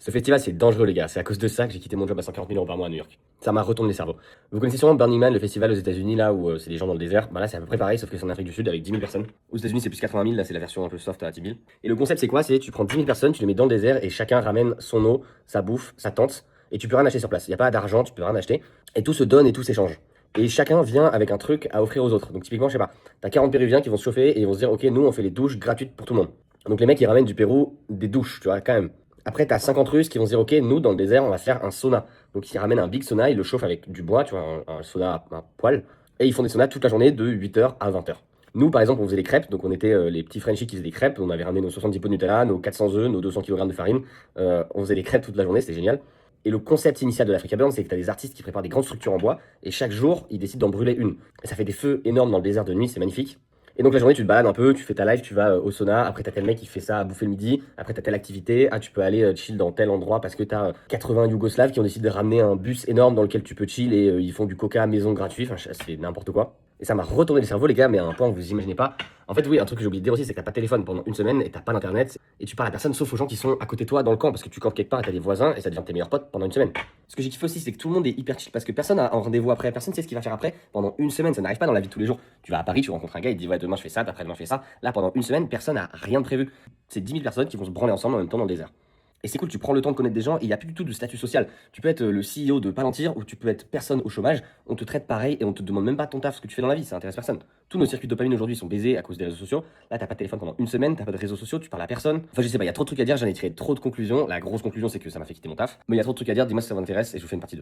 Ce festival, c'est dangereux, les gars. C'est à cause de ça que j'ai quitté mon job à 140 000 euros par mois à New York. Ça m'a retourné le cerveau. Vous connaissez sûrement Burning Man, le festival aux États-Unis, là où c'est des gens dans le désert. Bah là, c'est à peu près pareil, sauf que c'est en Afrique du Sud avec 10 000 personnes. Aux États-Unis, c'est plus 80 000, là, c'est la version un peu soft à 10 000. Et le concept, c'est quoi? C'est tu prends 10 000 personnes, tu les mets dans le désert et chacun ramène son eau, sa bouffe, sa tente. Et tu peux rien acheter sur place. Il n'y a pas d'argent, tu peux rien acheter. Et tout se donne et tout s'échange. Et chacun vient avec un truc à offrir aux autres. Donc, typiquement, je sais pas, t'as 40 Péruviens qui vont se chauffer et ils vont se dire, ok, nous, on fait les douches gratuites pour tout le monde. Donc, les mecs, ils ramènent du Pérou des douches, tu vois, quand même. Après, t'as 50 Russes qui vont se dire, ok, nous, dans le désert, on va faire un sauna. Donc, ils ramènent un big sauna, ils le chauffent avec du bois, tu vois, un sauna à poêle. Et ils font des saunas toute la journée de 8h à 20h. Nous, par exemple, on faisait des crêpes, donc on était les petits Frenchies qui faisaient des crêpes. On avait ramené nos 70 pots de Nutella, nos 400 œufs, nos 200 kg de farine. On faisait des crêpes toute la journée, c'était génial. Et le concept initial de l'Africa Burn, c'est que tu as des artistes qui préparent des grandes structures en bois, et chaque jour, ils décident d'en brûler une. Et ça fait des feux énormes dans le désert de nuit, c'est magnifique. Et donc la journée, tu te balades un peu, tu fais ta live, tu vas au sauna, après t'as tel mec qui fait ça à bouffer le midi, après t'as telle activité, ah tu peux aller chill dans tel endroit parce que t'as 80 Yougoslaves qui ont décidé de ramener un bus énorme dans lequel tu peux chill et ils font du coca à maison gratuit, enfin c'est n'importe quoi. Et ça m'a retourné le cerveau les gars, mais à un point que vous imaginez pas. En fait oui, un truc que j'ai oublié de dire aussi, c'est que t'as pas de téléphone pendant une semaine et t'as pas d'internet et tu parles à personne sauf aux gens qui sont à côté de toi dans le camp parce que tu campes quelque part et t'as des voisins et ça devient tes meilleurs potes pendant une semaine. Ce que j'ai kiffé aussi, c'est que tout le monde est hyper chill parce que personne a un rendez-vous après, personne sait ce qu'il va faire après pendant une semaine, ça n'arrive pas dans la vie de tous les jours. Tu vas à Paris, tu rencontres un gars, il te dit ouais demain je fais ça, après demain je fais ça. Là pendant une semaine, personne n'a rien de prévu. C'est 10 000 personnes qui vont se branler ensemble en même temps dans le désert. Et c'est cool, tu prends le temps de connaître des gens, et il n'y a plus du tout de statut social. Tu peux être le CEO de Palantir ou tu peux être personne au chômage, on te traite pareil et on te demande même pas ton taf, ce que tu fais dans la vie, ça intéresse personne. Tous nos circuits de dopamine aujourd'hui sont baisés à cause des réseaux sociaux. Là, t'as pas de téléphone pendant une semaine, t'as pas de réseaux sociaux, tu parles à personne. Enfin, je sais pas, il y a trop de trucs à dire, j'en ai tiré trop de conclusions. La grosse conclusion, c'est que ça m'a fait quitter mon taf. Mais il y a trop de trucs à dire, dis-moi si ça vous intéresse et je vous fais une partie 2.